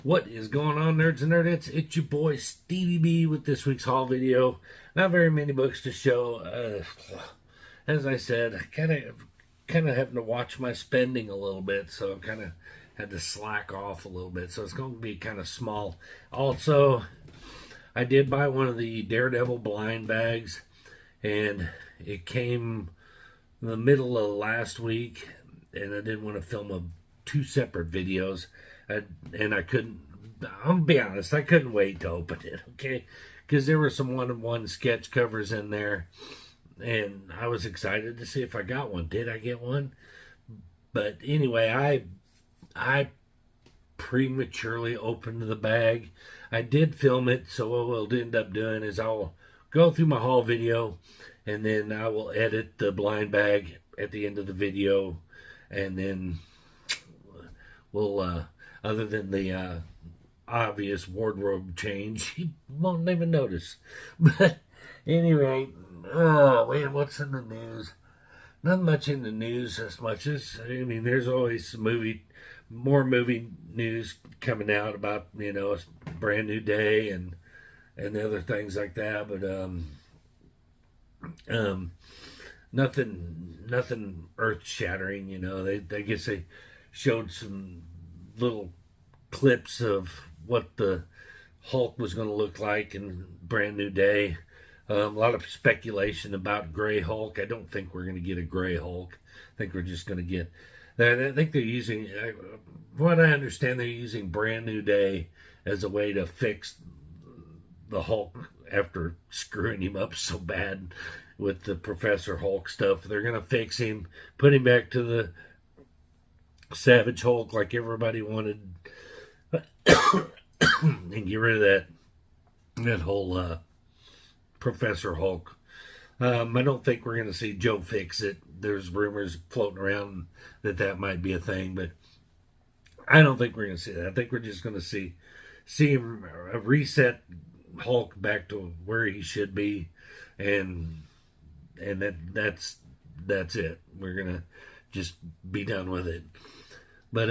What is going on, nerds and nerdettes? It's your boy Stevie B with this week's haul video. Not very many books to show. As I said, I kind of having to watch my spending a little bit, so I kind of had to slack off a little bit. So it's going to be kind of small. Also, I did buy one of the Daredevil blind bags, and it came in the middle of last week, and I didn't want to film two separate videos. And I couldn't, I'll be honest, I couldn't wait to open it, okay? Because there were some one-on-one sketch covers in there, and I was excited to see if I got one. Did I get one? But anyway, I prematurely opened the bag. I did film it, so what we'll end up doing is I'll go through my haul video, and then I will edit the blind bag at the end of the video, and then we'll, other than the obvious wardrobe change, you won't even notice. But anyway, wait, what's in the news? Not much in the news as much as, I mean, there's always some more movie news coming out about, a brand new day and other things like that. But nothing earth shattering. I guess they showed some little clips of what the Hulk was going to look like in Brand New Day. A lot of speculation about Gray Hulk. I don't think we're going to get a Gray Hulk. I think we're just going to get... I think they're using... What I understand, they're using Brand New Day as a way to fix the Hulk after screwing him up so bad with the Professor Hulk stuff. They're going to fix him, put him back to the Savage Hulk like everybody wanted, and get rid of that whole Professor Hulk. I don't think we're going to see Joe Fix It. There's rumors floating around that might be a thing, but I don't think we're going to see that. I think we're just going to see him reset Hulk back to where he should be, and that's it. We're going to just be done with it. But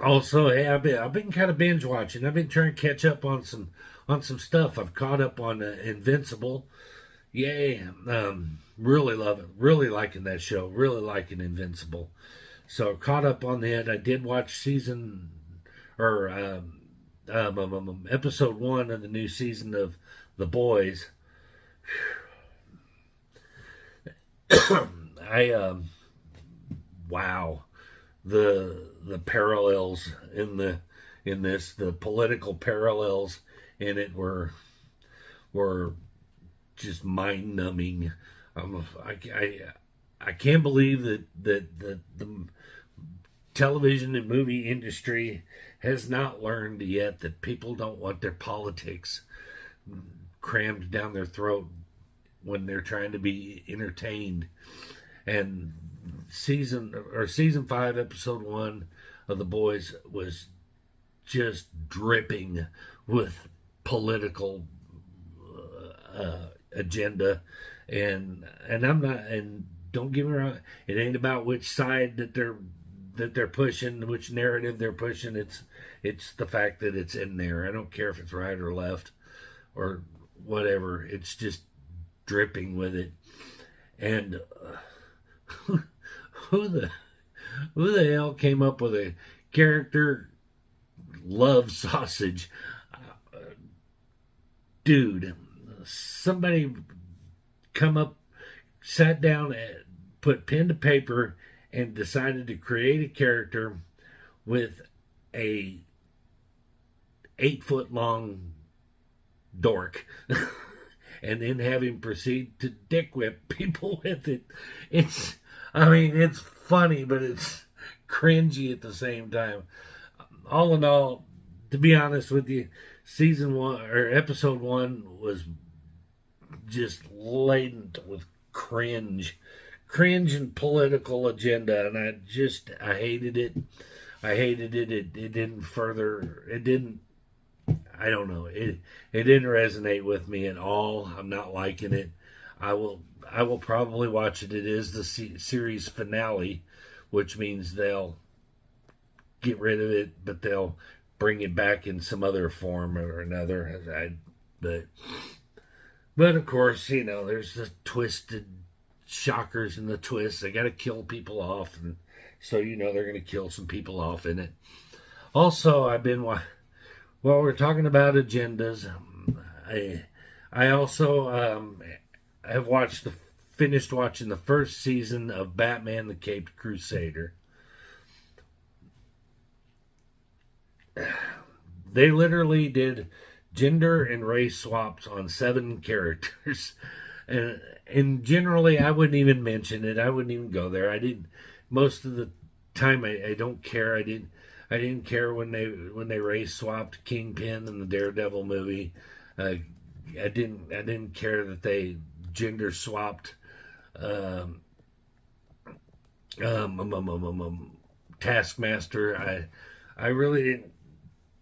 also, hey, I've been kind of binge watching. I've been trying to catch up on some stuff. I've caught up on Invincible. Yay! Really love it. Really liking that show. Really liking Invincible. So caught up on that. I did watch episode 1 of the new season of The Boys. Wow. The parallels in this, the political parallels in it were just mind numbing. I can't believe that the television and movie industry has not learned yet that people don't want their politics crammed down their throat when they're trying to be entertained. And season 5, episode 1 of The Boys was just dripping with political agenda, and I'm not, and don't get me wrong, it ain't about which side that they're pushing, which narrative they're pushing. It's the fact that it's in there. I don't care if it's right or left or whatever. It's just dripping with it. And who the hell came up with a character love sausage? Dude, somebody sat down and put pen to paper and decided to create a character with a 8-foot long dork and then have him proceed to dick whip people with it. It's funny, but it's cringy at the same time. All in all, to be honest with you, season 1 or episode 1 was just laden with cringe and political agenda, and I hated it. It didn't I don't know. It didn't resonate with me at all. I'm not liking it. I will probably watch it. It is the series finale, which means they'll get rid of it, but they'll bring it back in some other form or another. But of course, you know, there's the twisted shockers and the twists. They got to kill people off, and so you know they're going to kill some people off in it. Also, while we're talking about agendas, I also have finished watching the first season of Batman the Caped Crusader. They literally did gender and race swaps on 7 characters. And generally, I wouldn't even mention it. I wouldn't even go there. I didn't. Most of the time, I don't care. I didn't care when they race swapped Kingpin in the Daredevil movie. I didn't care that they gender swapped Taskmaster. I really didn't.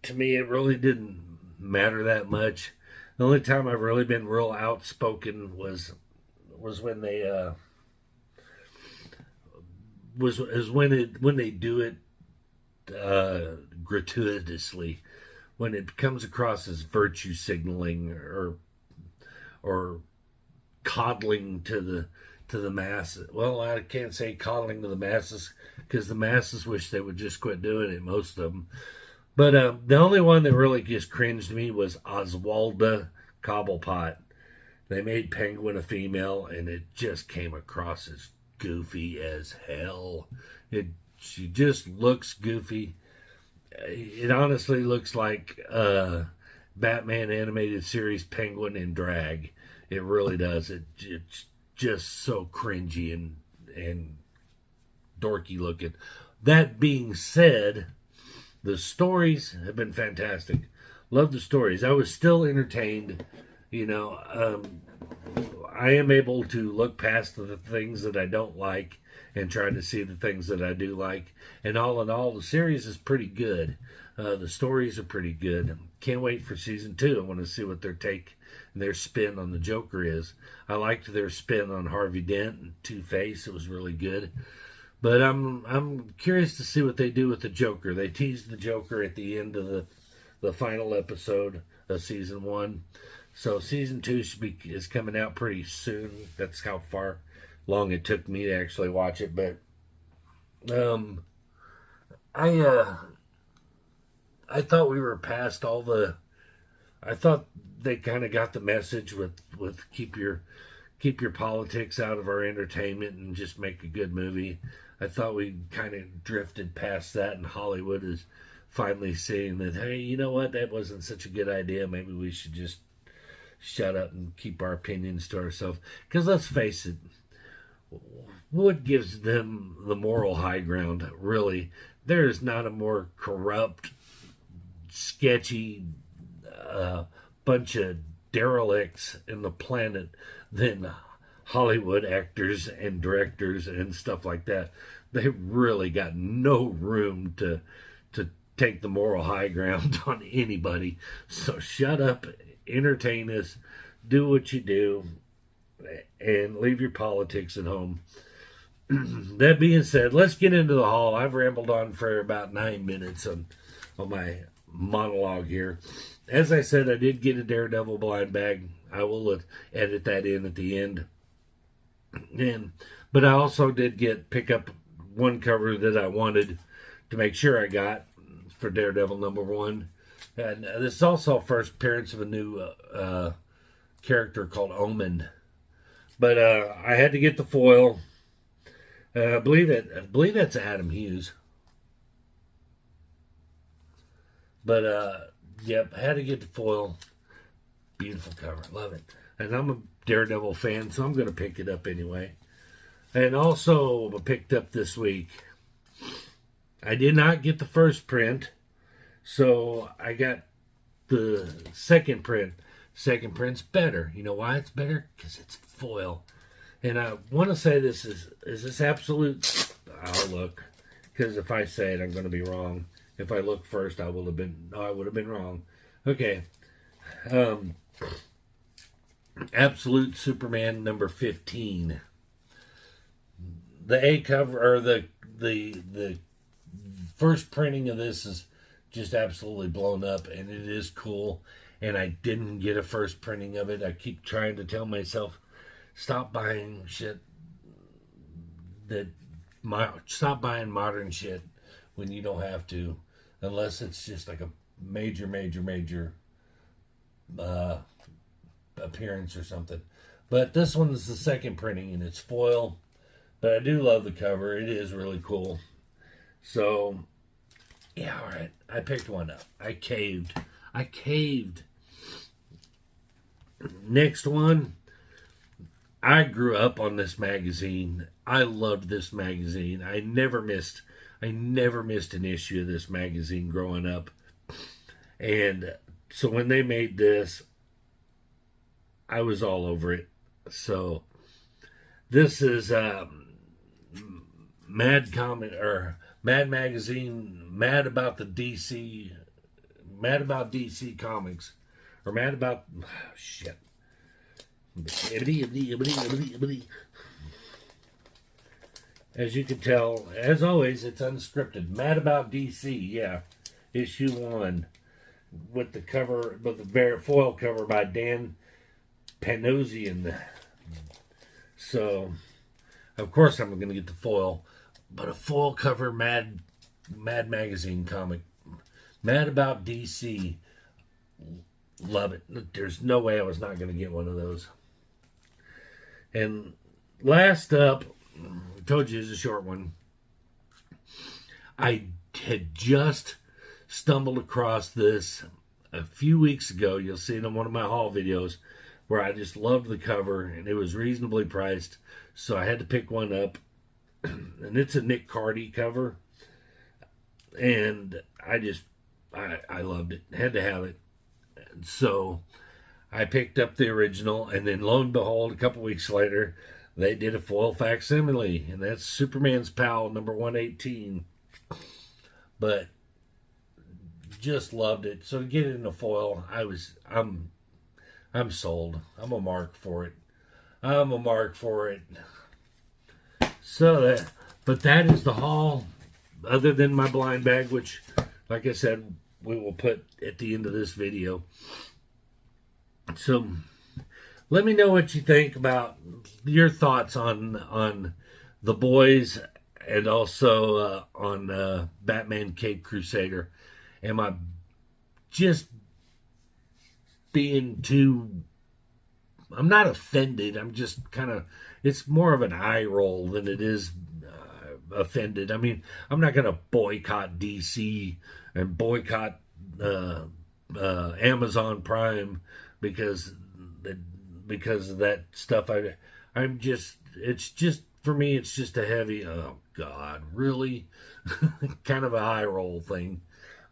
To me, it really didn't matter that much. The only time I've really been real outspoken was when they when they do it gratuitously, when it comes across as virtue signaling or coddling to the masses. Well, I can't say coddling to the masses because the masses wish they would just quit doing it, most of them. But the only one that really just cringed me was Oswalda Cobblepot. They made Penguin a female, and it just came across as goofy as hell. She just looks goofy. It honestly looks like Batman animated series Penguin in drag. It really does. It's just so cringy and dorky looking. That being said, the stories have been fantastic. Love the stories. I was still entertained. You know, I am able to look past the things that I don't like and try to see the things that I do like. And all in all, the series is pretty good. The stories are pretty good. Can't wait for season 2. I want to see what their take and their spin on the Joker is. I liked their spin on Harvey Dent and Two-Face. It was really good. But I'm curious to see what they do with the Joker. They teased the Joker at the end of the final episode of season 1. So season 2 is coming out pretty soon. That's how far long it took me to actually watch it. But I thought we were past all the. I thought they kind of got the message with keep your politics out of our entertainment and just make a good movie. I thought we kind of drifted past that, and Hollywood is finally seeing that, hey, you know what? That wasn't such a good idea. Maybe we should just shut up and keep our opinions to ourselves. Because let's face it, what gives them the moral high ground, really? There is not a more corrupt, sketchy bunch of derelicts in the planet than Hollywood actors and directors and stuff like that. They really got no room to take the moral high ground on anybody. So shut up, entertain us, do what you do, and leave your politics at home. That being said, let's get into the haul. I've rambled on for about 9 minutes on my monologue here. As I said, I did get a Daredevil blind bag. I will edit that in at the end. But I also did pick up one cover that I wanted to make sure I got for Daredevil #1. And this is also first appearance of a new character called Omen. But I had to get the foil. I believe that's Adam Hughes. But yep, I had to get the foil. Beautiful cover, love it. And I'm a Daredevil fan, so I'm going to pick it up anyway. And also picked up this week, I did not get the first print, so I got the second print. Second print's better. You know why it's better? Because it's foil. And I want to say is this absolute? I'll look, because if I say it, I'm going to be wrong. If I look first, I would have been wrong. Okay. Absolute Superman #15. The A cover, or the first printing of this is just absolutely blown up, and it is cool. And I didn't get a first printing of it. I keep trying to tell myself, stop buying shit stop buying modern shit when you don't have to, unless it's just like a major appearance or something. But this one is the second printing, and it's foil. But I do love the cover. It is really cool. So, yeah, all right. I picked one up. I caved. Next one. I grew up on this magazine. I loved this magazine. I never missed an issue of this magazine growing up. And so when they made this, I was all over it. So this is Mad Magazine, Mad About DC Comics, or Mad About shit. As you can tell, as always, it's unscripted. Mad About DC, yeah, issue 1, with the cover, with the foil cover by Dan Panosian. So, of course, I'm going to get the foil, but a foil cover Mad Magazine comic, Mad About DC. Love it. There's no way I was not going to get one of those. And last up, I told you it's a short one. I had just stumbled across this a few weeks ago. You'll see it in one of my haul videos, where I just loved the cover, and it was reasonably priced, so I had to pick one up. And it's a Nick Cardy cover, and I loved it. Had to have it. So I picked up the original, and then lo and behold, a couple weeks later, they did a foil facsimile, and that's Superman's Pal number 118. But just loved it. So to get it in a foil, I'm sold. I'm a mark for it. So but that is the haul, other than my blind bag, which, like I said, we will put at the end of this video. So let me know what you think about your thoughts on The Boys, and also on Batman Caped Crusader. Am I just being too... I'm not offended. I'm just kind of... It's more of an eye roll than it is offended. I mean, I'm not going to boycott DC and boycott Amazon Prime because of that stuff. I'm just... It's just... For me, it's just a heavy... Oh, God, really? Kind of a eye roll thing.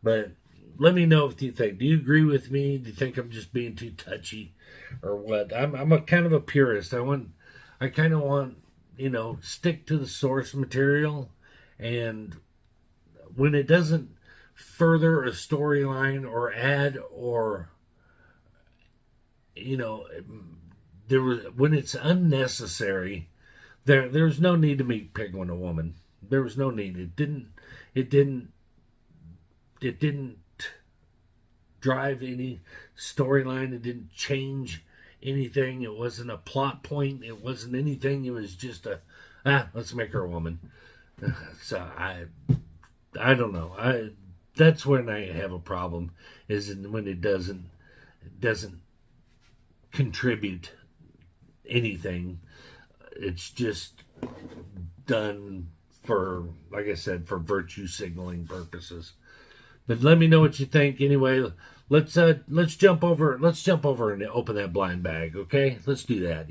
But let me know what you think. Do you agree with me? Do you think I'm just being too touchy, or what? I'm a kind of a purist. I kind of want, stick to the source material, and when it doesn't further a storyline or add, or when it's unnecessary, there's no need to me picking on a woman. There was no need. It didn't drive any storyline. It didn't change anything. It wasn't a plot point. It wasn't anything. It was just let's make her a woman. So I don't know. That's when I have a problem, is when it doesn't contribute anything. It's just done for, like I said, for virtue signaling purposes. But let me know what you think. Anyway, let's jump over and open that blind bag, okay? Let's do that.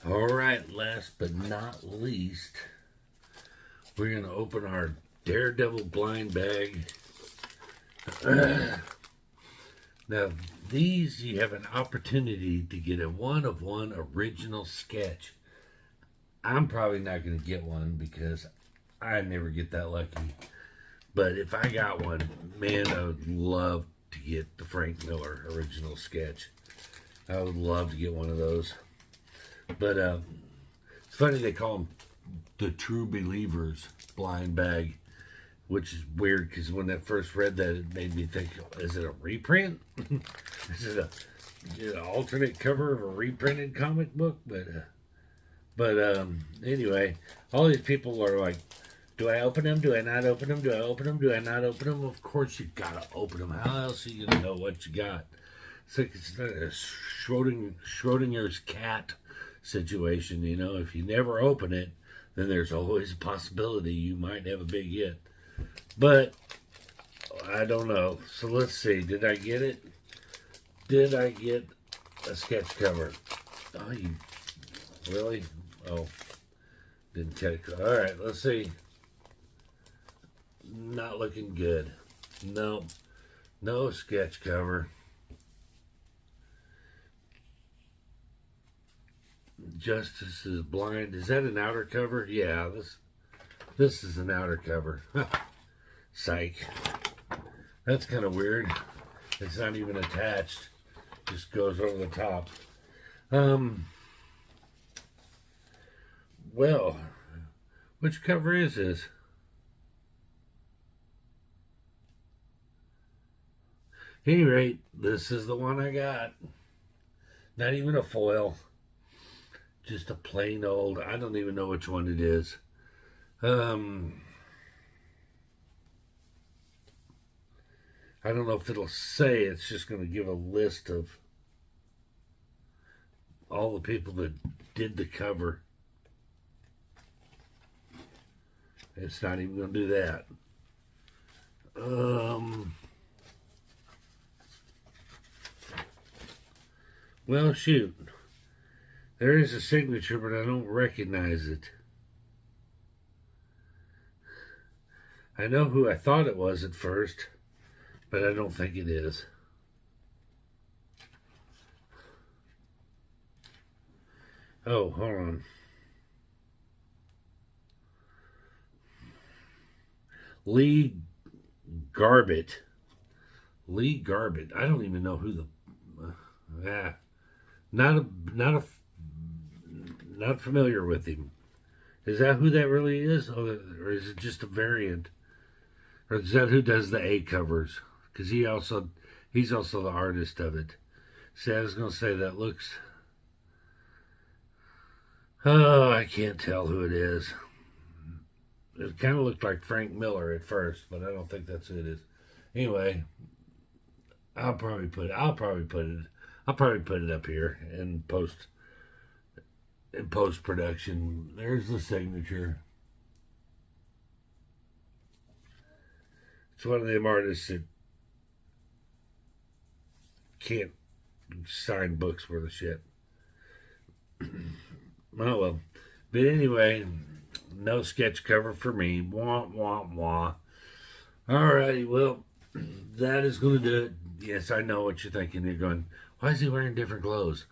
All right, last but not least, we're going to open our Daredevil blind bag. Now, these, you have an opportunity to get a one-of-one original sketch. I'm probably not going to get one because I never get that lucky. But if I got one, man, I would love to get the Frank Miller original sketch. I would love to get one of those. But it's funny they call them the True Believers blind bag. which is weird because when I first read that, it made me think, is it a reprint? Is it an alternate cover of a reprinted comic book? But anyway, all these people are like, do I open them? Do I not open them? Do I open them? Do I not open them? Of course you gotta open them. How else are you gonna know what you got? It's like it's not a Schrodinger's cat situation, you know. If you never open it, then there's always a possibility you might have a big hit. But I don't know. So let's see. Did I get it? Did I get a sketch cover? Oh, you really? Oh, didn't catch it. All right, let's see. Not looking good. No, no sketch cover. Justice is Blind. Is that an outer cover? Yeah, this is an outer cover. Psych. That's kind of weird. It's not even attached. Just goes over the top. Well, which cover is this? At any rate, this is the one I got. Not even a foil. Just a plain old, I don't even know which one it is. I don't know if it'll say. It's just going to give a list of all the people that did the cover. It's not even going to do that. Well, shoot. There is a signature, but I don't recognize it. I know who I thought it was at first, but I don't think it is. Oh, hold on. Lee Garbett. Lee Garbett. I don't even know who the... Not familiar with him. Is that who that really is? Or is it just a variant? Or is that who does the A covers? Because he's also the artist of it. See, I was going to say that looks... Oh, I can't tell who it is. It kind of looked like Frank Miller at first, but I don't think that's who it is. Anyway, I'll probably put it up here in post-production. There's the signature. It's one of them artists that can't sign books worth of shit. Oh well. But anyway, no sketch cover for me. Wah, wah, wah. Alrighty, well, that is going to do it. Yes, I know what you're thinking. You're going, why is he wearing different clothes?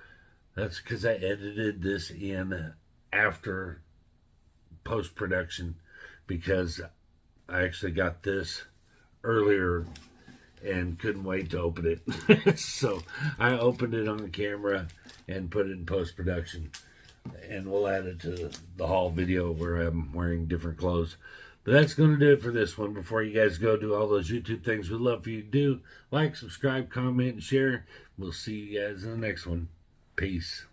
That's because I edited this in after post-production, because I actually got this earlier and couldn't wait to open it. So I opened it on the camera and put it in post-production. And we'll add it to the haul video where I'm wearing different clothes. But that's going to do it for this one. Before you guys go do all those YouTube things we'd love for you to do, like, subscribe, comment, and share. We'll see you guys in the next one. Peace.